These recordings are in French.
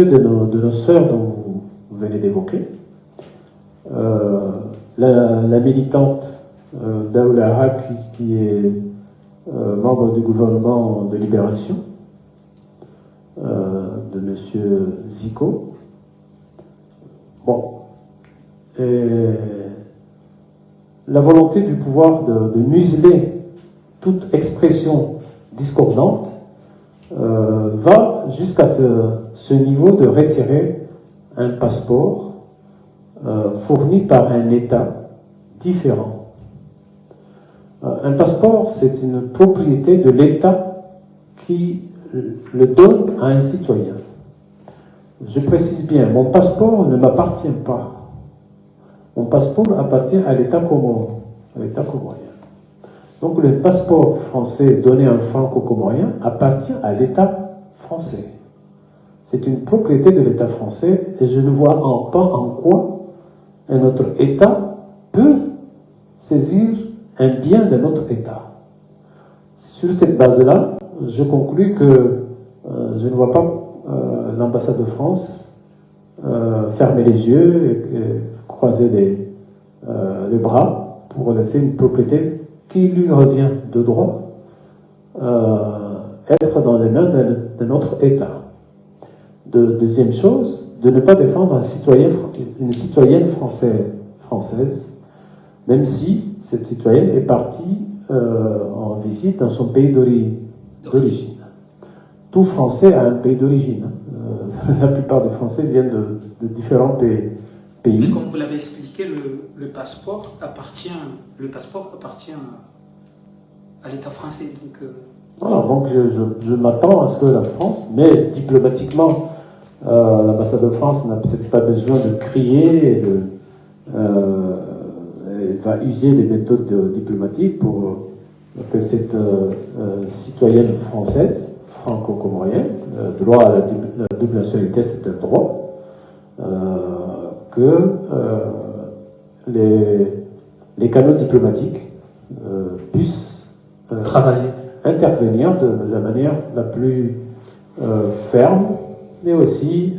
ceux de nos sœurs dont vous venez d'évoquer. La militante Daoula Haq, qui est membre du gouvernement de libération de M. Zico. Bon. Et la volonté du pouvoir de museler toute expression discordante va jusqu'à ce niveau de retirer un passeport fourni par un État différent. Un passeport, c'est une propriété de l'État qui le donne à un citoyen. Je précise bien, mon passeport ne m'appartient pas. Mon passeport appartient à l'État comorien. Donc le passeport français donné à un franco-comorien appartient à l'État français. C'est une propriété de l'État français et je ne vois pas en quoi un autre État peut saisir un bien d'un autre État. Sur cette base-là, je conclus que je ne vois pas l'ambassade de France fermer les yeux et croiser les bras pour laisser une propriété qui lui revient de droit être dans les mains d'un autre État. Deuxième chose, de ne pas défendre une citoyenne française, même si cette citoyenne est partie en visite dans son pays d'origine. Tout Français a un pays d'origine. La plupart des Français viennent de différents pays. Mais comme vous l'avez expliqué, le passeport appartient à l'État français. Voilà, donc je m'attends à ce que la France, mais diplomatiquement, l'ambassade de France n'a peut-être pas besoin de crier elle va user des méthodes diplomatiques pour que cette citoyenne française, franco-comorienne, droit à la double nationalité, c'est un droit, que les canaux diplomatiques puissent intervenir de la manière la plus ferme, mais aussi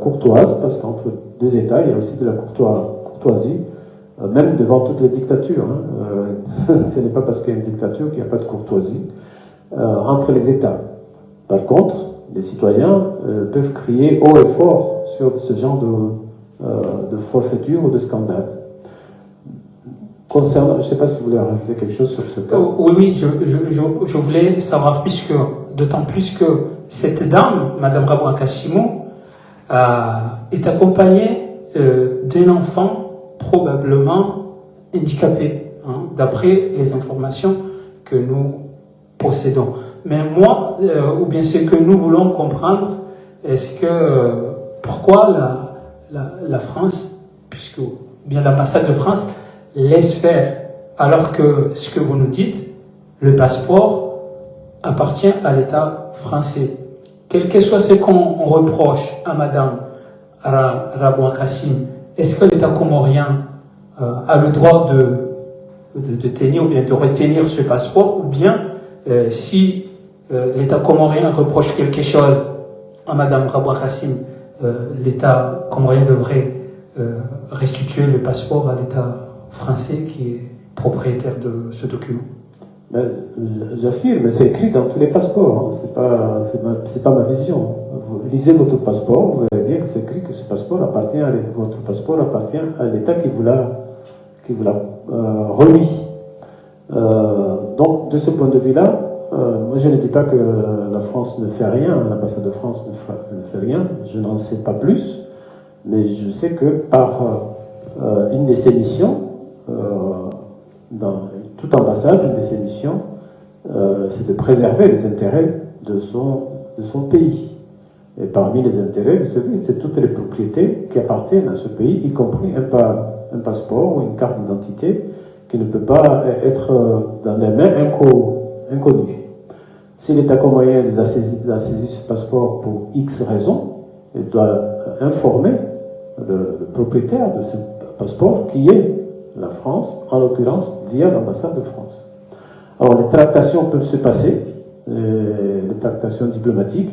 courtoise, parce qu'entre deux États, il y a aussi de la courtoisie, même devant toutes les dictatures. Ce n'est pas parce qu'il y a une dictature qu'il n'y a pas de courtoisie entre les États. Par contre, les citoyens peuvent crier haut et fort sur ce genre de forfaiture ou de scandale. Concernant, je ne sais pas si vous voulez rajouter quelque chose sur ce cas. Oui, je voulais savoir, d'autant plus que cette dame, Madame Rabouin Kassimo, est accompagnée d'un enfant probablement handicapé, d'après les informations que nous possédons. Mais moi, ou bien ce que nous voulons comprendre, est-ce que pourquoi la France, puisque bien l'ambassade de France laisse faire, alors que ce que vous nous dites, le passeport appartient à l'État français. Quel que soit ce qu'on reproche à Madame Rabouin Kassim, est-ce que l'État comorien a le droit de tenir ou bien de retenir ce passeport, ou bien si l'État comorien reproche quelque chose à Madame Rabouin Kassim, l'État comorien devrait restituer le passeport à l'État français qui est propriétaire de ce document? J'affirme, c'est écrit dans tous les passeports. C'est pas ma vision. Vous lisez votre passeport, vous verrez bien que c'est écrit que votre passeport appartient à l'État qui vous l'a remis. Donc, de ce point de vue-là, moi je ne dis pas que la France ne fait rien, l'ambassade de France ne fait rien. Je n'en sais pas plus, mais je sais que par une de ses missions, dans toute ambassade, une de ses missions, c'est de préserver les intérêts de son pays. Et parmi les intérêts de ce pays, c'est toutes les propriétés qui appartiennent à ce pays, y compris un passeport ou une carte d'identité qui ne peut pas être dans les mains inconnues. Si l'État comorien a saisi ce passeport pour X raisons, il doit informer le propriétaire de ce passeport qui est la France, en l'occurrence via l'ambassade de France. Alors les tractations peuvent se passer, les tractations diplomatiques,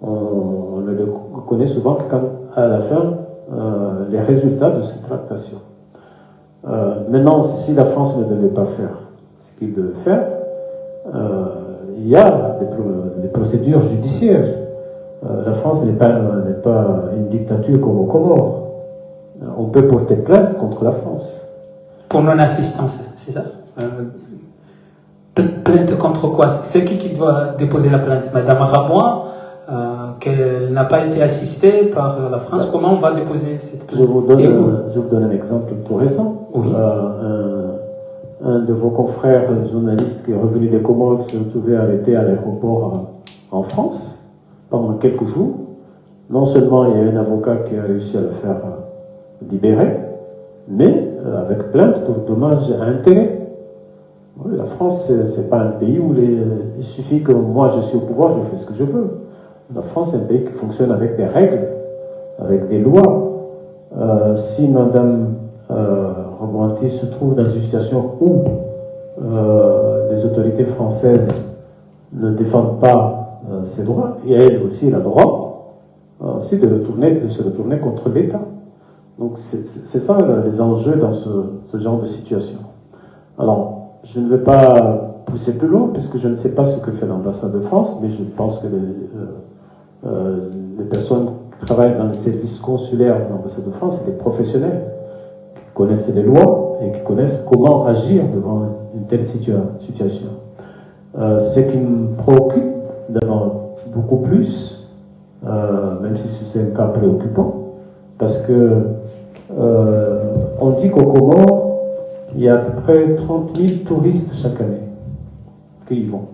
on ne le connaît souvent que quand, à la fin, les résultats de ces tractations. Maintenant, si la France ne devait pas faire ce qu'il devait faire, il y a des procédures judiciaires. La France n'est pas une dictature comme aux Comores. On peut porter plainte contre la France. Pour non-assistance, c'est ça? Plainte contre quoi? C'est qui doit déposer la plainte? Madame Rabois, qu'elle n'a pas été assistée par la France. Comment on va déposer cette plainte? Je vous donne un exemple tout récent. Oui. Un de vos confrères journalistes qui est revenu des Comores s'est retrouvé arrêté à l'aéroport en France pendant quelques jours. Non seulement il y a un avocat qui a réussi à le faire libérer, mais avec plainte pour dommages à intérêt. Oui, la France, c'est pas un pays où il suffit que moi je suis au pouvoir, je fais ce que je veux. La France, c'est un pays qui fonctionne avec des règles, avec des lois. Si Madame Rebouanti se trouve dans une situation où les autorités françaises ne défendent pas ses droits, et elle aussi a le droit aussi de se retourner contre l'État. Donc c'est ça les enjeux dans ce genre de situation. Alors, je ne vais pas pousser plus loin, puisque je ne sais pas ce que fait l'ambassade de France, mais je pense que les personnes qui travaillent dans les services consulaires de l'ambassade de France, c'est des professionnels qui connaissent les lois et qui connaissent comment agir devant une telle situation. Ce qui me préoccupe beaucoup plus, même si c'est un cas préoccupant, parce que on dit qu'au Comores, il y a à peu près 30 000 touristes chaque année qui y vont.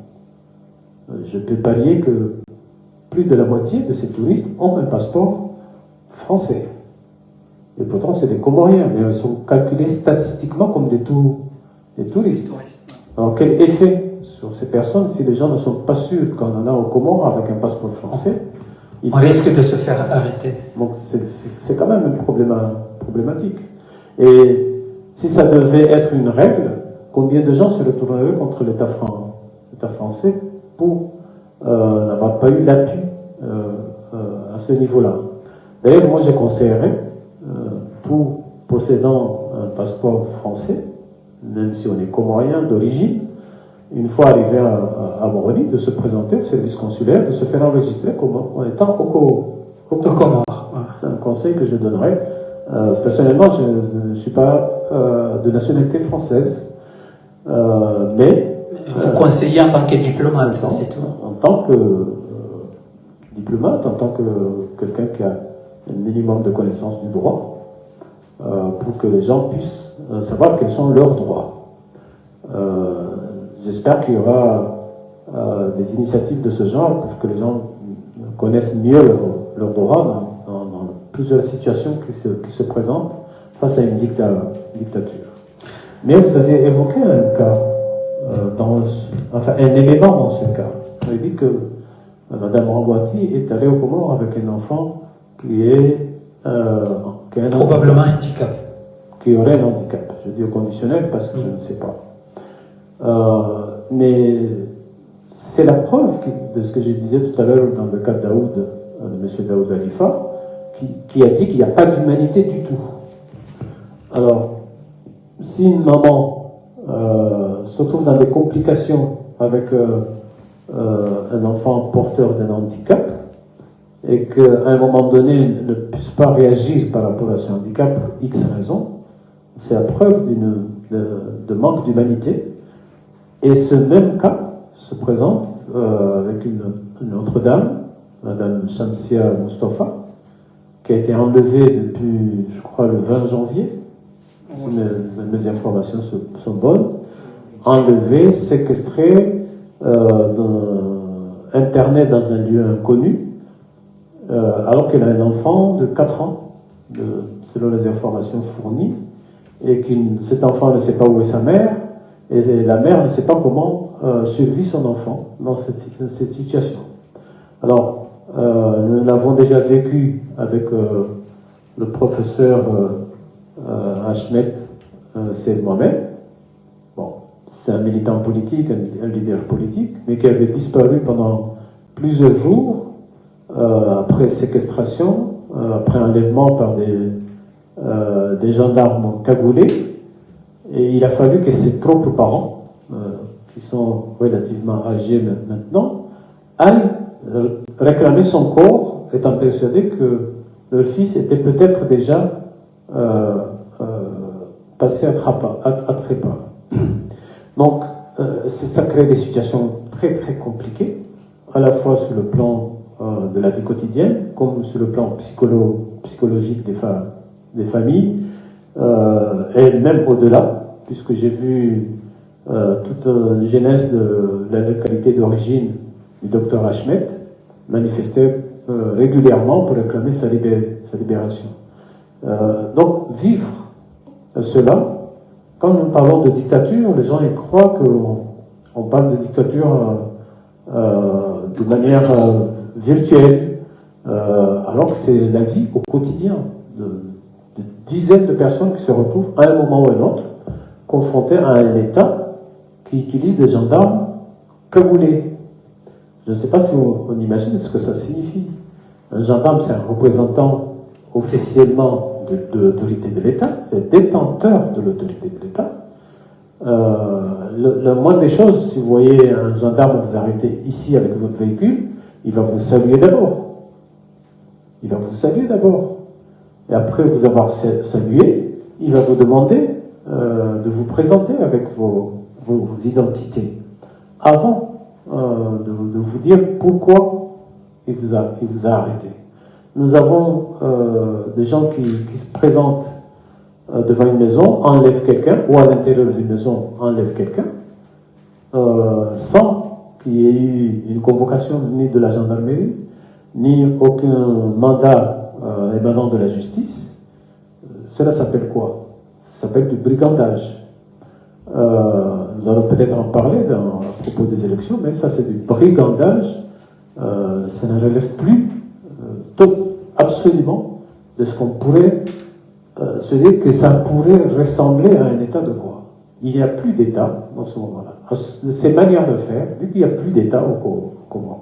Je peux parier que plus de la moitié de ces touristes ont un passeport français. Et pourtant, c'est des Comoriens, mais ils sont calculés statistiquement comme des touristes. Alors, quel effet sur ces personnes si les gens ne sont pas sûrs qu'on en a aux Comores avec un passeport français? On risque de se faire arrêter. Donc, c'est quand même problématique. Et si ça devait être une règle, combien de gens se retourneraient contre l'État français pour n'avoir pas eu l'appui à ce niveau-là? D'ailleurs, moi, je conseillerais tout possédant un passeport français, même si on est comorien d'origine, une fois arrivé à Moroni, de se présenter au service consulaire, de se faire enregistrer en étant au Comores. C'est un conseil que je donnerais. Personnellement, je ne suis pas de nationalité française, mais... Vous conseillez en tant que diplomate, ça c'est tout. En tant que diplomate, en tant que quelqu'un qui a un minimum de connaissance du droit, pour que les gens puissent savoir quels sont leurs droits. J'espère qu'il y aura des initiatives de ce genre pour que les gens connaissent mieux leurs droits dans plusieurs situations qui se présentent face à une dictature. Mais vous avez évoqué un cas, un élément dans ce cas. Vous avez dit que Mme Rebouanti est allée au Comores avec un enfant qui a probablement un handicap. Qui aurait un handicap. Je dis au conditionnel parce que je ne sais pas. Mais c'est la preuve de ce que je disais tout à l'heure dans le cas de M. Daoud Alifa, qui a dit qu'il n'y a pas d'humanité du tout. Alors, si une maman se trouve dans des complications avec un enfant porteur d'un handicap, et qu'à un moment donné ne puisse pas réagir par rapport à ce handicap pour X raisons, c'est la preuve de manque d'humanité. Et ce même cas se présente avec une autre dame, Madame Shamsia Mustafa, qui a été enlevée depuis, je crois, le 20 janvier, si mes informations sont bonnes, enlevée, séquestrée, internée dans un lieu inconnu, alors qu'elle a un enfant de 4 ans, selon les informations fournies, et que cet enfant ne sait pas où est sa mère, et la mère ne sait pas comment survit son enfant dans cette situation. Alors, nous l'avons déjà vécu avec le professeur Ahmed Seyd Mohamed. Bon, c'est un militant politique, un leader politique, mais qui avait disparu pendant plusieurs jours après séquestration, après enlèvement par des gendarmes cagoulés. Et il a fallu que ses propres parents, qui sont relativement âgés maintenant, aillent réclamer son corps, étant persuadés que leur fils était peut-être déjà passé à trépas. Donc, ça crée des situations très très compliquées, à la fois sur le plan de la vie quotidienne, comme sur le plan psychologique des familles, et même au-delà, puisque j'ai vu toute la jeunesse de la localité d'origine du docteur Ahmed manifester régulièrement pour réclamer sa libération. Donc, vivre cela, quand nous parlons de dictature, les gens ils croient qu'on parle de dictature de manière virtuelle, alors que c'est la vie au quotidien de dizaines de personnes qui se retrouvent à un moment ou à un autre confrontées à un État qui utilise des gendarmes cagoulés. Je ne sais pas si on imagine ce que ça signifie. Un gendarme, c'est un représentant officiellement de l'autorité de l'État, c'est le détenteur de l'autorité de l'État. La moindre des choses, si vous voyez un gendarme vous arrêter ici avec votre véhicule, il va vous saluer d'abord. Il va vous saluer d'abord. Et après vous avoir salué, il va vous demander de vous présenter avec vos identités. Avant de vous dire pourquoi il vous a arrêté. Nous avons des gens qui se présentent devant une maison, enlèvent quelqu'un, ou à l'intérieur d'une maison, enlèvent quelqu'un, sans qu'il y ait eu une convocation ni de la gendarmerie, ni aucun mandat émanant de la justice. Cela s'appelle quoi? Ça s'appelle du brigandage. Nous allons peut-être en parler à propos des élections, mais ça c'est du brigandage. Ça ne relève plus absolument de ce qu'on pourrait se dire que ça pourrait ressembler à un état de droit. Il n'y a plus d'état dans ce moment-là. Ces manières de faire, vu qu'il n'y a plus d'état au Congo.